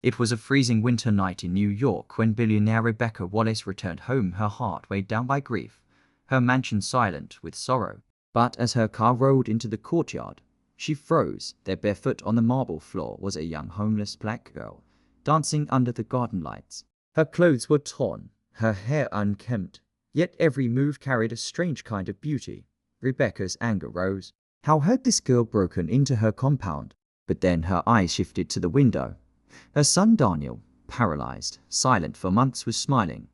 It was a freezing winter night in New York when billionaire Rebecca Wallace returned home, her heart weighed down by grief, her mansion silent with sorrow. But as her car rolled into the courtyard, she froze. There, barefoot on the marble floor, was a young homeless black girl, dancing under the garden lights. Her clothes were torn, her hair unkempt, yet every move carried a strange kind of beauty. Rebecca's anger rose. How had this girl broken into her compound? But then her eyes shifted to the window. Her son Daniel, paralyzed, silent for months, was smiling.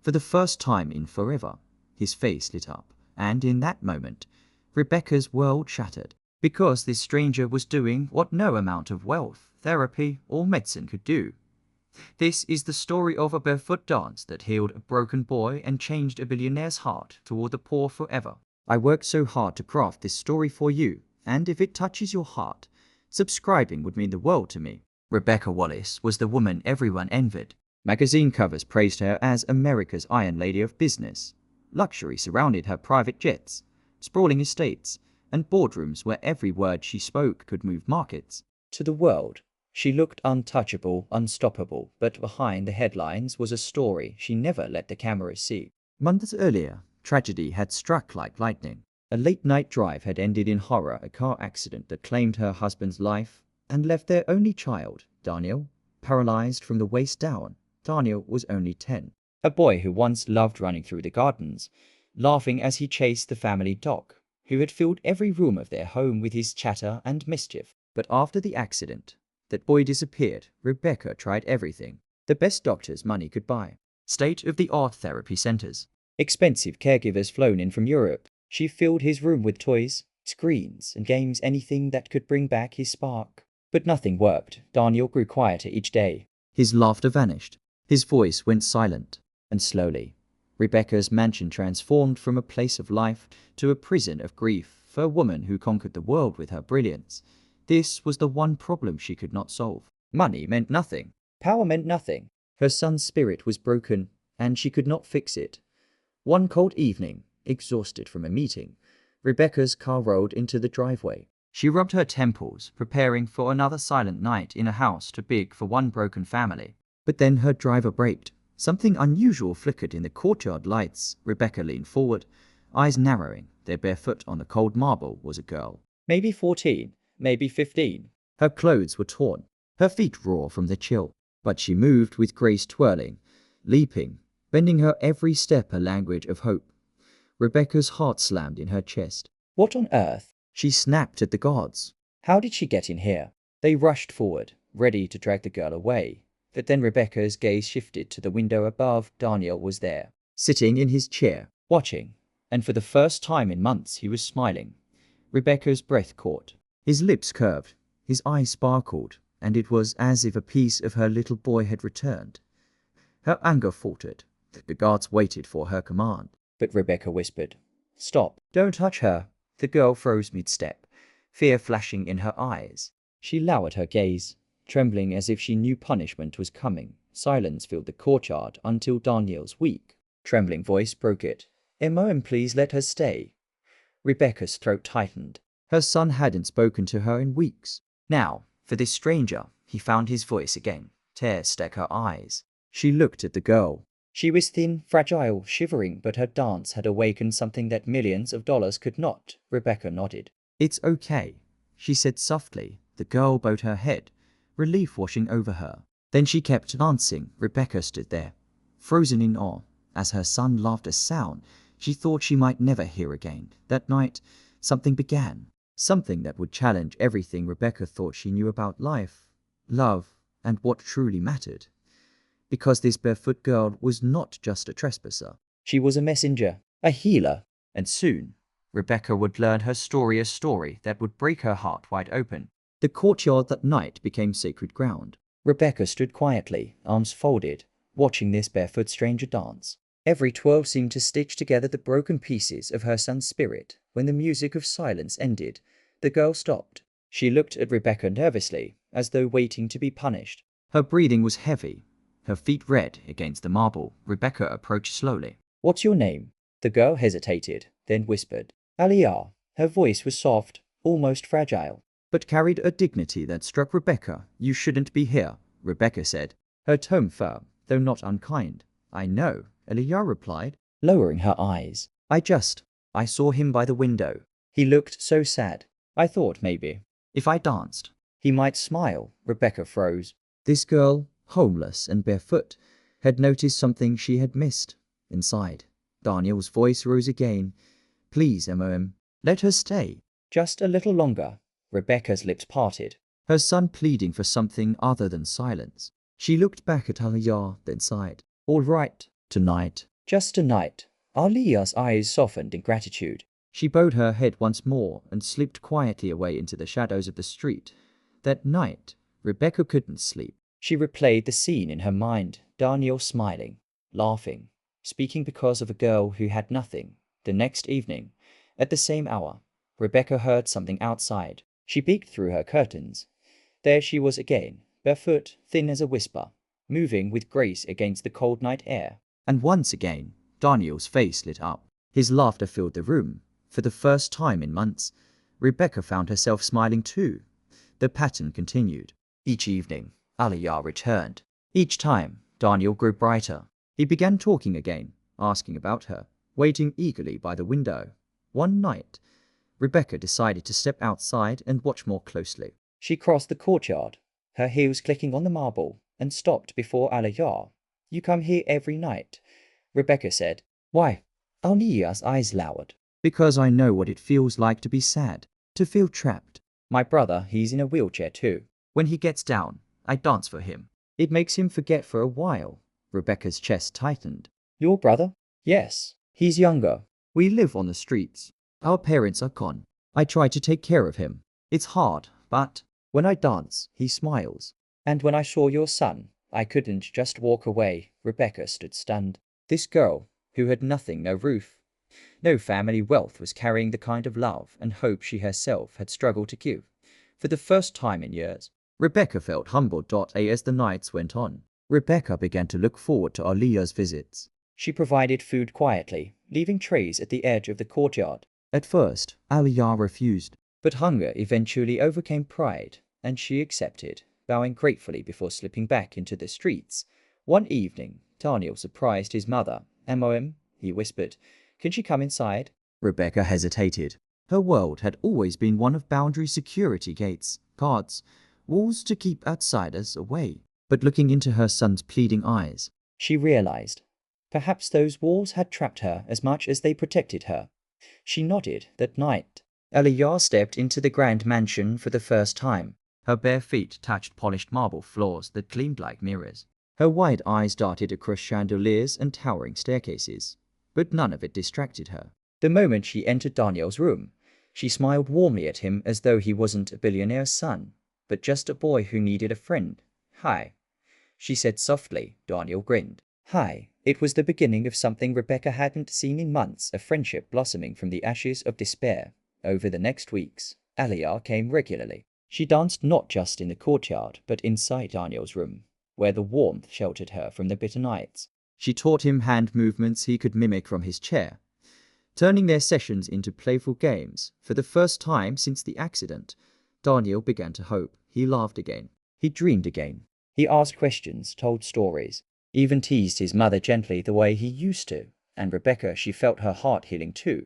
For the first time in forever, his face lit up, and in that moment, Rebecca's world shattered. Because this stranger was doing what no amount of wealth, therapy, or medicine could do. This is the story of a barefoot dance that healed a broken boy and changed a billionaire's heart toward the poor forever. I worked so hard to craft this story for you, and if it touches your heart, subscribing would mean the world to me. Rebecca Wallace was the woman everyone envied. Magazine covers praised her as America's Iron Lady of Business. Luxury surrounded her: private jets, sprawling estates, and boardrooms where every word she spoke could move markets. To the world, she looked untouchable, unstoppable, but behind the headlines was a story she never let the cameras see. Months earlier, tragedy had struck like lightning. A late-night drive had ended in horror, a car accident that claimed her husband's life and left their only child, Daniel, paralyzed from the waist down. Daniel was only 10, a boy who once loved running through the gardens, laughing as he chased the family dog, who had filled every room of their home with his chatter and mischief. But after the accident, that boy disappeared. Rebecca tried everything. The best doctors money could buy, state-of-the-art therapy centers, expensive caregivers flown in from Europe. She filled his room with toys, screens, and games, anything that could bring back his spark. But nothing worked. Daniel grew quieter each day. His laughter vanished. His voice went silent. And slowly, Rebecca's mansion transformed from a place of life to a prison of grief for a woman who conquered the world with her brilliance. This was the one problem she could not solve. Money meant nothing. Power meant nothing. Her son's spirit was broken, and she could not fix it. One cold evening, exhausted from a meeting, Rebecca's car rolled into the driveway. She rubbed her temples, preparing for another silent night in a house too big for one broken family. But then her driver braked. Something unusual flickered in the courtyard lights. Rebecca leaned forward, eyes narrowing. There, barefoot on the cold marble, was a girl. Maybe 14, maybe 15. Her clothes were torn, her feet raw from the chill. But she moved with grace, twirling, leaping, bending her every step a language of hope. Rebecca's heart slammed in her chest. What on earth? She snapped at the guards. How did she get in here? They rushed forward, ready to drag the girl away. But then Rebecca's gaze shifted to the window above. Daniel was there, sitting in his chair, watching. And for the first time in months he was smiling. Rebecca's breath caught. His lips curved, his eyes sparkled, and it was as if a piece of her little boy had returned. Her anger faltered. The guards waited for her command. But Rebecca whispered, "Stop, don't touch her." The girl froze mid-step, fear flashing in her eyes. She lowered her gaze, trembling as if she knew punishment was coming. Silence filled the courtyard until Daniel's weak, trembling voice broke it. "Emma, please let her stay." Rebecca's throat tightened. Her son hadn't spoken to her in weeks. Now, for this stranger, he found his voice again. Tears stuck her eyes. She looked at the girl. She was thin, fragile, shivering, but her dance had awakened something that millions of dollars could not. Rebecca nodded. "It's okay," she said softly. The girl bowed her head, relief washing over her. Then she kept dancing. Rebecca stood there, frozen in awe, as her son laughed, a sound she thought she might never hear again. That night, something began. Something that would challenge everything Rebecca thought she knew about life, love, and what truly mattered. Because this barefoot girl was not just a trespasser. She was a messenger, a healer. And soon, Rebecca would learn her story, a story that would break her heart wide open. The courtyard that night became sacred ground. Rebecca stood quietly, arms folded, watching this barefoot stranger dance. Every twirl seemed to stitch together the broken pieces of her son's spirit. When the music of silence ended, the girl stopped. She looked at Rebecca nervously, as though waiting to be punished. Her breathing was heavy, her feet red against the marble. Rebecca approached slowly. "What's your name?" The girl hesitated, then whispered, "Aliyah." Her voice was soft, almost fragile, but carried a dignity that struck Rebecca. "You shouldn't be here." Rebecca said, her tone firm, though not unkind. I know, Aliyah replied, lowering her eyes. I saw him by the window. He looked so sad. I thought maybe, if I danced, he might smile. Rebecca froze. This girl, homeless and barefoot, had noticed something she had missed. Inside, Daniel's voice rose again. Please, MOM, let her stay. Just a little longer. Rebecca's lips parted, her son pleading for something other than silence. She looked back at Aliyah, then sighed. All right, tonight. Just tonight. Aliyah's eyes softened in gratitude. She bowed her head once more and slipped quietly away into the shadows of the street. That night, Rebecca couldn't sleep. She replayed the scene in her mind, Daniel smiling, laughing, speaking because of a girl who had nothing. The next evening, at the same hour, Rebecca heard something outside. She peeked through her curtains. There she was again, barefoot, thin as a whisper, moving with grace against the cold night air. And once again, Daniel's face lit up. His laughter filled the room. For the first time in months, Rebecca found herself smiling too. The pattern continued. Each evening, Aliyah returned. Each time, Daniel grew brighter. He began talking again, asking about her, waiting eagerly by the window. One night, Rebecca decided to step outside and watch more closely. She crossed the courtyard, her heels clicking on the marble, and stopped before Aliyah. You come here every night, Rebecca said. Why? Aliyah's eyes lowered. Because I know what it feels like to be sad, to feel trapped. My brother, he's in a wheelchair too. When he gets down, I dance for him. It makes him forget for a while. Rebecca's chest tightened. Your brother? Yes. He's younger. We live on the streets. Our parents are gone. I try to take care of him. It's hard, but when I dance, he smiles. And when I saw your son, I couldn't just walk away. Rebecca stood stunned. This girl, who had nothing, no roof, no family wealth, was carrying the kind of love and hope she herself had struggled to give. For the first time in years, Rebecca felt humbled. As the nights went on, Rebecca began to look forward to Aliyah's visits. She provided food quietly, leaving trays at the edge of the courtyard. At first, Aliyah refused, but hunger eventually overcame pride, and she accepted, bowing gratefully before slipping back into the streets. One evening, Daniel surprised his mother. MOM, he whispered. Can she come inside? Rebecca hesitated. Her world had always been one of boundary security gates, guards, walls to keep outsiders away. But looking into her son's pleading eyes, she realized perhaps those walls had trapped her as much as they protected her. She nodded. That night, Aliyah stepped into the grand mansion for the first time. Her bare feet touched polished marble floors that gleamed like mirrors. Her wide eyes darted across chandeliers and towering staircases, but none of it distracted her. The moment she entered Daniel's room, she smiled warmly at him as though he wasn't a billionaire's son, but just a boy who needed a friend. Hi, she said softly. Daniel grinned. Hi. It was the beginning of something Rebecca hadn't seen in months, a friendship blossoming from the ashes of despair. Over the next weeks, Aliyah came regularly. She danced not just in the courtyard, but inside Daniel's room, where the warmth sheltered her from the bitter nights. She taught him hand movements he could mimic from his chair, turning their sessions into playful games. For the first time since the accident, Daniel began to hope. He laughed again. He dreamed again. He asked questions, told stories, even teased his mother gently the way he used to. And Rebecca, she felt her heart healing too.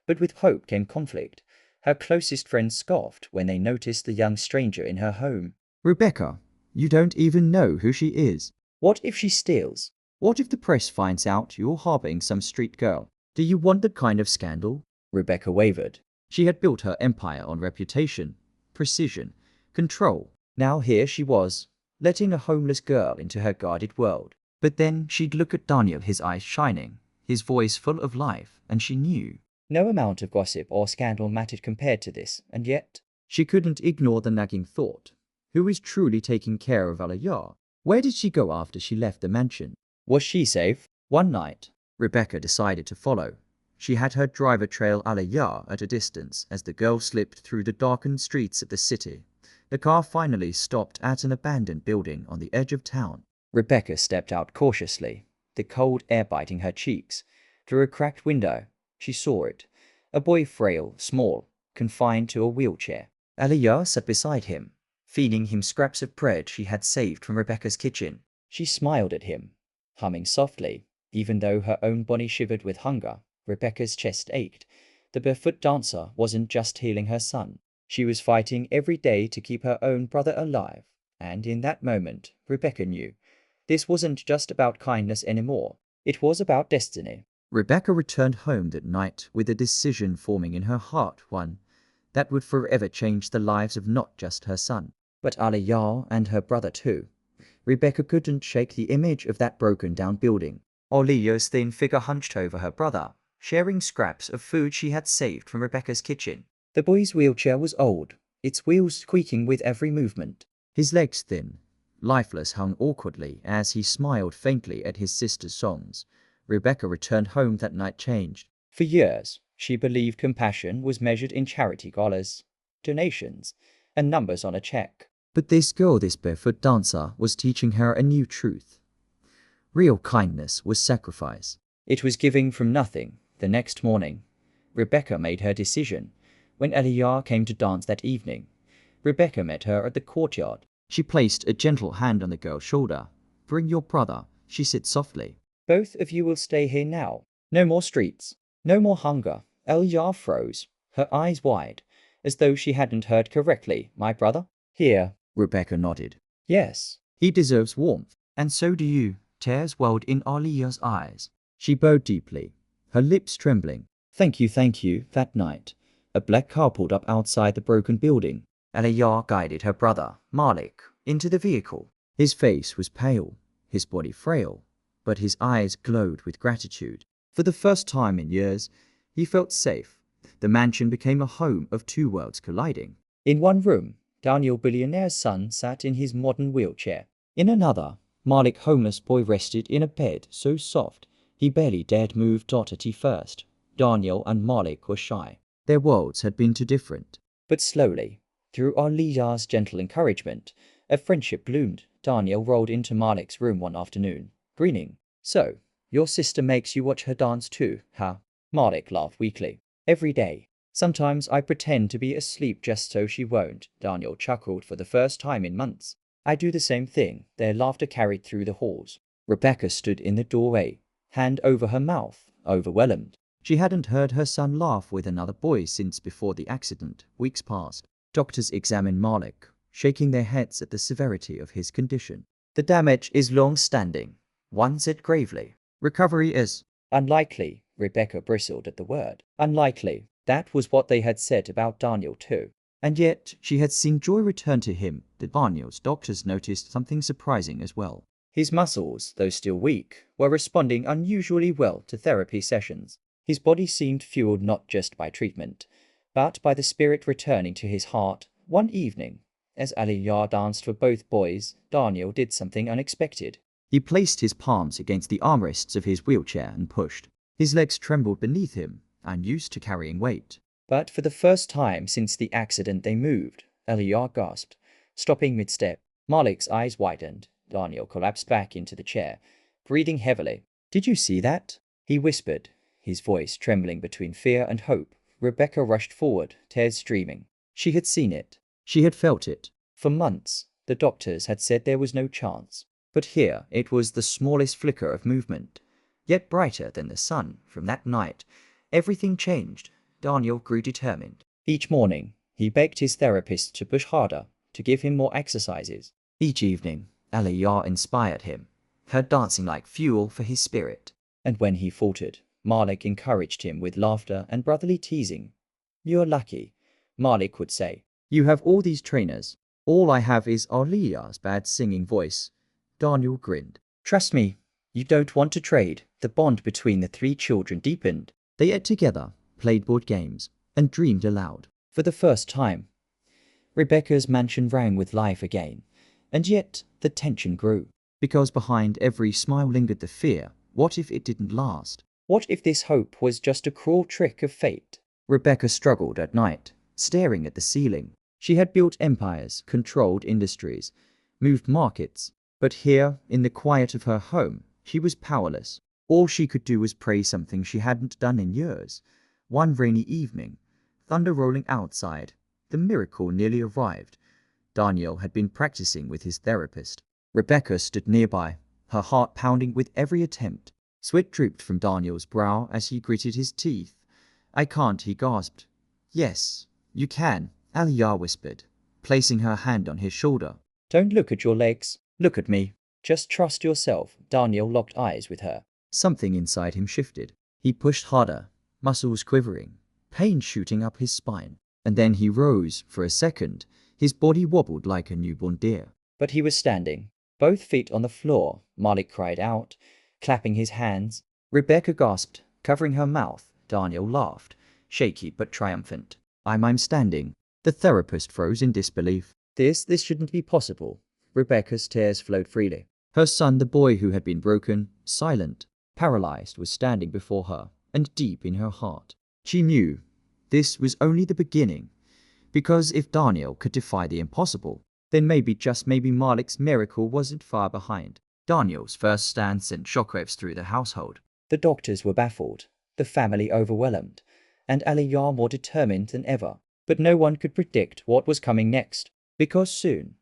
But with hope came conflict. Her closest friends scoffed when they noticed the young stranger in her home. Rebecca, you don't even know who she is. What if she steals? What if the press finds out you're harboring some street girl? Do you want that kind of scandal? Rebecca wavered. She had built her empire on reputation, precision, control. Now here she was, letting a homeless girl into her guarded world. But then she'd look at Daniel, his eyes shining, his voice full of life, and she knew no amount of gossip or scandal mattered compared to this. And yet, she couldn't ignore the nagging thought. Who is truly taking care of Aliyah? Where did she go after she left the mansion? Was she safe? One night, Rebecca decided to follow. She had her driver trail Aliyah at a distance as the girl slipped through the darkened streets of the city. The car finally stopped at an abandoned building on the edge of town. Rebecca stepped out cautiously, the cold air biting her cheeks. Through a cracked window, she saw it. A boy, frail, small, confined to a wheelchair. Aliyah sat beside him, feeding him scraps of bread she had saved from Rebecca's kitchen. She smiled at him, humming softly, even though her own body shivered with hunger. Rebecca's chest ached. The barefoot dancer wasn't just healing her son. She was fighting every day to keep her own brother alive. And in that moment, Rebecca knew. This wasn't just about kindness anymore. It was about destiny. Rebecca returned home that night with a decision forming in her heart, one that would forever change the lives of not just her son, but Aliyah and her brother too. Rebecca couldn't shake the image of that broken-down building. Aliyah's thin figure hunched over her brother, sharing scraps of food she had saved from Rebecca's kitchen. The boy's wheelchair was old, its wheels squeaking with every movement. His legs thin, lifeless, hung awkwardly as he smiled faintly at his sister's songs. Rebecca returned home that night changed. For years, she believed compassion was measured in charity dollars, donations, and numbers on a check. But this girl, this barefoot dancer, was teaching her a new truth. Real kindness was sacrifice. It was giving from nothing. The next morning, Rebecca made her decision. When Aliyah came to dance that evening, Rebecca met her at the courtyard. She placed a gentle hand on the girl's shoulder. "Bring your brother," she said softly. "Both of you will stay here now. No more streets. No more hunger." Aliyah froze, her eyes wide, as though she hadn't heard correctly. "My brother?" "Here," Rebecca nodded. "Yes. He deserves warmth. And so do you." Tears welled in Aliyah's eyes. She bowed deeply, her lips trembling. Thank you, thank you." That night, a black car pulled up outside the broken building. Aliyah guided her brother, Malik, into the vehicle. His face was pale, his body frail, but his eyes glowed with gratitude. For the first time in years, he felt safe. The mansion became a home of two worlds colliding. In one room, Daniel, Billionaire's son, sat in his modern wheelchair. In another, Malik, homeless boy, rested in a bed so soft he barely dared move. At first, Daniel and Malik were shy. Their worlds had been too different. But slowly, through Aliyah's gentle encouragement, a friendship bloomed. Daniel rolled into Malik's room one afternoon, grinning. "So, your sister makes you watch her dance too, huh?" Malik laughed weakly. "Every day. Sometimes I pretend to be asleep just so she won't." Daniel chuckled for the first time in months. "I do the same thing." Their laughter carried through the halls. Rebecca stood in the doorway, hand over her mouth, overwhelmed. She hadn't heard her son laugh with another boy since before the accident. Weeks passed. Doctors examined Malik, shaking their heads at the severity of his condition. "The damage is long-standing," one said gravely. "Recovery is unlikely." Rebecca bristled at the word. Unlikely. That was what they had said about Daniel too. And yet, she had seen joy return to him. The Daniel's doctors noticed something surprising as well. His muscles, though still weak, were responding unusually well to therapy sessions. His body seemed fueled not just by treatment, but by the spirit returning to his heart. One evening, as Aliyah danced for both boys, Daniel did something unexpected. He placed his palms against the armrests of his wheelchair and pushed. His legs trembled beneath him, unused to carrying weight. But for the first time since the accident they moved. Aliyah gasped, stopping mid-step. Malik's eyes widened. Daniel collapsed back into the chair, breathing heavily. "Did you see that?" he whispered, his voice trembling between fear and hope. Rebecca rushed forward, tears streaming. She had seen it. She had felt it. For months, the doctors had said there was no chance. But here it was the smallest flicker of movement, yet brighter than the sun. From that night, everything changed. Daniel grew determined. Each morning, he begged his therapist to push harder, to give him more exercises. Each evening, Aliyah inspired him, her dancing like fuel for his spirit. And when he faltered, Malik encouraged him with laughter and brotherly teasing. "You're lucky," Malik would say. "You have all these trainers. All I have is Aliyah's bad singing voice." Daniel grinned. "Trust me, you don't want to trade." The bond between the three children deepened. They ate together, played board games, and dreamed aloud. For the first time, Rebecca's mansion rang with life again. And yet, the tension grew. Because behind every smile lingered the fear. What if it didn't last? What if this hope was just a cruel trick of fate? Rebecca struggled at night, staring at the ceiling. She had built empires, controlled industries, moved markets. But here, in the quiet of her home, she was powerless. All she could do was pray, something she hadn't done in years. One rainy evening, thunder rolling outside, the miracle nearly arrived. Daniel had been practicing with his therapist. Rebecca stood nearby, her heart pounding with every attempt. Sweat dripped from Daniel's brow as he gritted his teeth. "I can't," he gasped. "Yes, you can," Aliyah whispered, placing her hand on his shoulder. "Don't look at your legs. Look at me. Just trust yourself." Daniel locked eyes with her. Something inside him shifted. He pushed harder, muscles quivering, pain shooting up his spine. And then he rose. For a second, his body wobbled like a newborn deer. But he was standing, both feet on the floor. Malik cried out, clapping his hands. Rebecca gasped, covering her mouth. Daniel laughed, shaky but triumphant. I'm standing." The therapist froze in disbelief. This shouldn't be possible." Rebecca's tears flowed freely. Her son, the boy who had been broken, silent, paralyzed, was standing before her, and deep in her heart, she knew this was only the beginning. Because if Daniel could defy the impossible, then maybe, just maybe, Malik's miracle wasn't far behind. Daniel's first stand sent shockwaves through the household. The doctors were baffled, the family overwhelmed, and Aliyah more determined than ever. But no one could predict what was coming next, because soon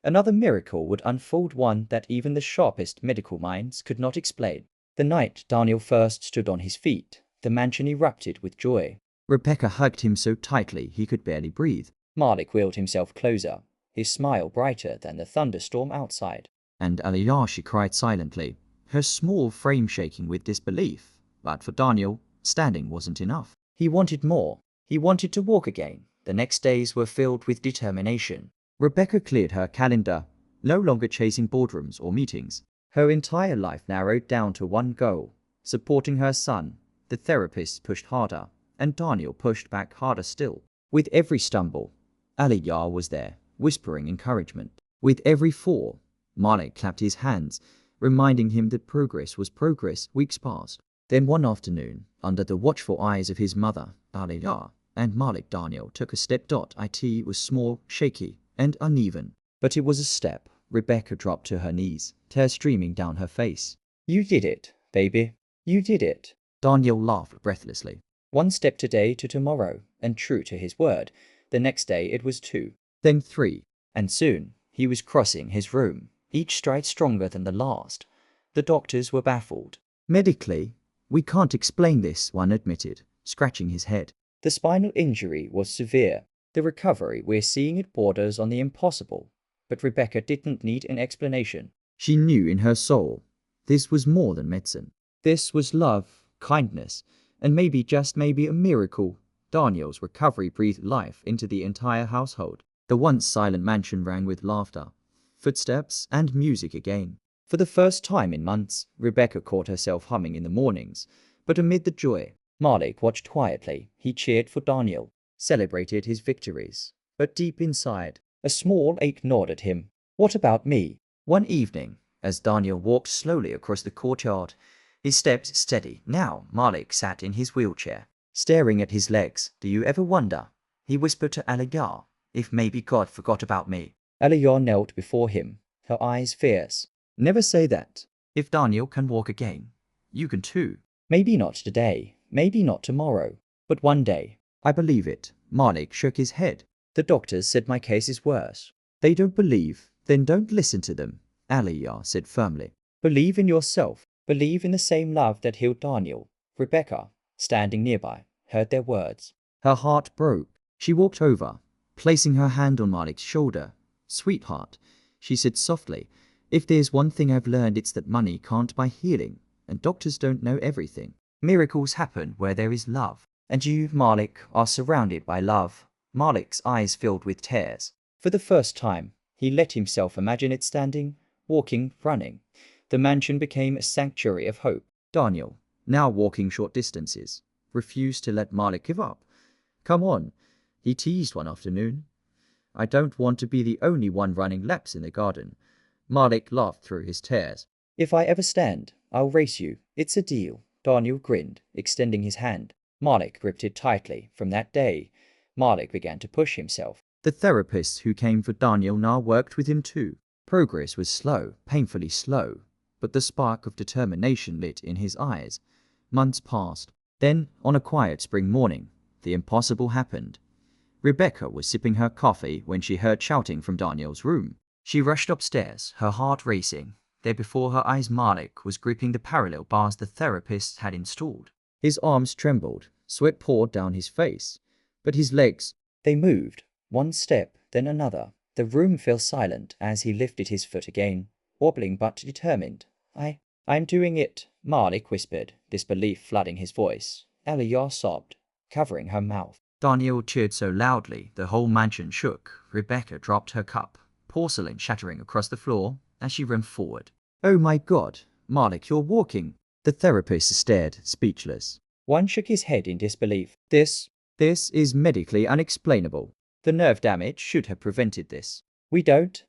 another miracle would unfold, one that even the sharpest medical minds could not explain. The night Daniel first stood on his feet, the mansion erupted with joy. Rebecca hugged him so tightly he could barely breathe. Malik wheeled himself closer, his smile brighter than the thunderstorm outside. And Aliyah, she cried silently, her small frame shaking with disbelief. But for Daniel, standing wasn't enough. He wanted more. He wanted to walk again. The next days were filled with determination. Rebecca cleared her calendar, no longer chasing boardrooms or meetings. Her entire life narrowed down to one goal, supporting her son. The therapist pushed harder, and Daniel pushed back harder still. With every stumble, Aliyah was there, whispering encouragement. With every fall, Malik clapped his hands, reminding him that progress was progress. Weeks passed. Then one afternoon, under the watchful eyes of his mother, Aliyah, and Malik, Daniel took a step. It was small, shaky, and uneven, but it was a step. Rebecca dropped to her knees, tears streaming down her face. "You did it, baby. You did it." Daniel laughed breathlessly. One step today to tomorrow, and true to his word, the next day it was 2. Then 3. And soon he was crossing his room, each stride stronger than the last. The doctors were baffled. "Medically, we can't explain this," one admitted, scratching his head. The spinal injury was severe. The recovery we're seeing, it borders on the impossible. But Rebecca didn't need an explanation. She knew in her soul this was more than medicine. This was love, kindness, and maybe, just maybe, a miracle. Daniel's recovery breathed life into the entire household. The once silent mansion rang with laughter, footsteps, and music again. For the first time in months, Rebecca caught herself humming in the mornings. But amid the joy, Malik watched quietly. He cheered for Daniel, celebrated his victories. But deep inside, a small ache gnawed at him. What about me? One evening, as Daniel walked slowly across the courtyard, his steps steady, now Malik sat in his wheelchair, staring at his legs. "Do you ever wonder," he whispered to Aliyah, "if maybe God forgot about me?" Aliyah knelt before him, her eyes fierce. "Never say that. If Daniel can walk again, you can too." "Maybe not today, maybe not tomorrow, but one day." "I believe it." Malik shook his head. "The doctors said my case is worse." "They don't believe, then don't listen to them," Aliyah said firmly. "Believe in yourself. Believe in the same love that healed Daniel." Rebecca, standing nearby, heard their words. Her heart broke. She walked over, placing her hand on Malik's shoulder. "Sweetheart," she said softly, "if there's one thing I've learned, it's that money can't buy healing, and doctors don't know everything. Miracles happen where there is love. And you, Malik, are surrounded by love." Malik's eyes filled with tears. For the first time, he let himself imagine it, standing, walking, running. The mansion became a sanctuary of hope. Daniel, now walking short distances, refused to let Malik give up. "Come on," he teased one afternoon. "I don't want to be the only one running laps in the garden." Malik laughed through his tears. "If I ever stand, I'll race you. It's a deal." Daniel grinned, extending his hand. Malik gripped it tightly. From that day, Malik began to push himself. The therapist who came for Daniel now worked with him too. Progress was slow, painfully slow, but the spark of determination lit in his eyes. Months passed. Then, on a quiet spring morning, the impossible happened. Rebecca was sipping her coffee when she heard shouting from Daniel's room. She rushed upstairs, her heart racing. There before her eyes Malik was gripping the parallel bars the therapists had installed. His arms trembled, sweat poured down his face, but his legs, They moved, one step, then another. The room fell silent as he lifted his foot again, wobbling but determined. I'm doing it, Malik whispered, disbelief flooding his voice. Aliyah sobbed, covering her mouth. Daniel cheered so loudly the whole mansion shook. Rebecca dropped her cup, porcelain shattering across the floor as she ran forward. "Oh my God, Malik, you're walking!" The therapist stared, speechless. One shook his head in disbelief. This is medically unexplainable. The nerve damage should have prevented this. We don't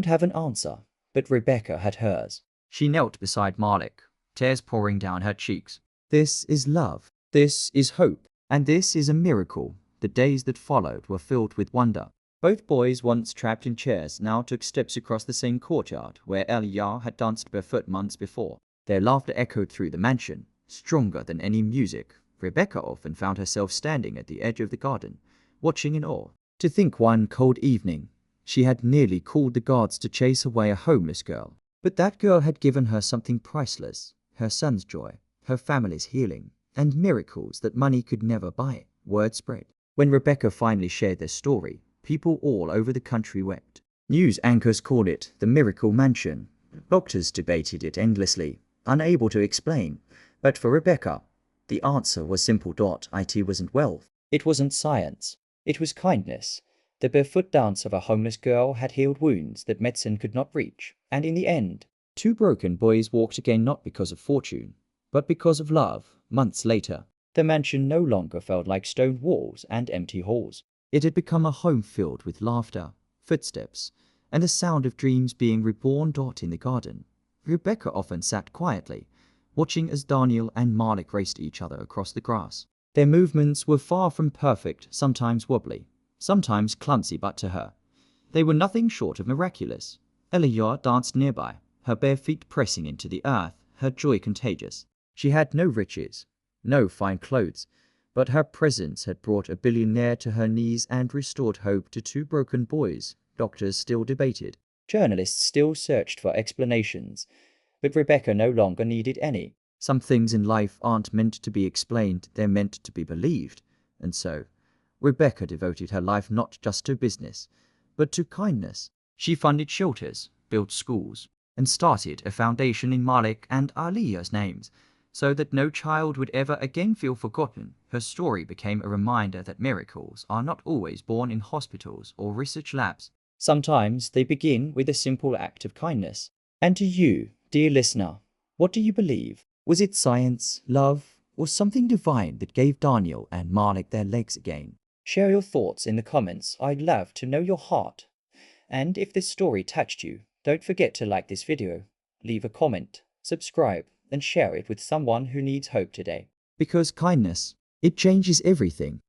have an answer, but Rebecca had hers. She knelt beside Malik, tears pouring down her cheeks. This is love. This is hope. And this is a miracle. The days that followed were filled with wonder. Both boys, once trapped in chairs, now took steps across the same courtyard where Aliyah had danced barefoot months before. Their laughter echoed through the mansion, stronger than any music. Rebecca often found herself standing at the edge of the garden, watching in awe. To think one cold evening, she had nearly called the guards to chase away a homeless girl. But that girl had given her something priceless, her son's joy, her family's healing, and miracles that money could never buy. Word spread. When Rebecca finally shared their story, people all over the country wept. News anchors called it the Miracle Mansion. Doctors debated it endlessly, unable to explain. But for Rebecca, the answer was simple. It wasn't wealth. It wasn't science. It was kindness. The barefoot dance of a homeless girl had healed wounds that medicine could not reach, and in the end, two broken boys walked again, not because of fortune, but because of love. Months later, the mansion no longer felt like stone walls and empty halls. It had become a home filled with laughter, footsteps, and the sound of dreams being reborn. In the garden, Rebecca often sat quietly, watching as Daniel and Malik raced each other across the grass. Their movements were far from perfect, sometimes wobbly, sometimes clumsy, but to her, they were nothing short of miraculous. Aliyah danced nearby, her bare feet pressing into the earth, her joy contagious. She had no riches, no fine clothes, but her presence had brought a billionaire to her knees and restored hope to two broken boys. Doctors still debated. Journalists still searched for explanations, but Rebecca no longer needed any. Some things in life aren't meant to be explained, they're meant to be believed. And so, Rebecca devoted her life not just to business, but to kindness. She funded shelters, built schools, and started a foundation in Malik and Aliyah's names, so that no child would ever again feel forgotten. Her story became a reminder that miracles are not always born in hospitals or research labs. Sometimes they begin with a simple act of kindness. And to you, dear listener, what do you believe? Was it science, love, or something divine that gave Daniel and Malik their legs again? Share your thoughts in the comments. I'd love to know your heart. And if this story touched you, don't forget to like this video, leave a comment, subscribe, and share it with someone who needs hope today. Because kindness, it changes everything.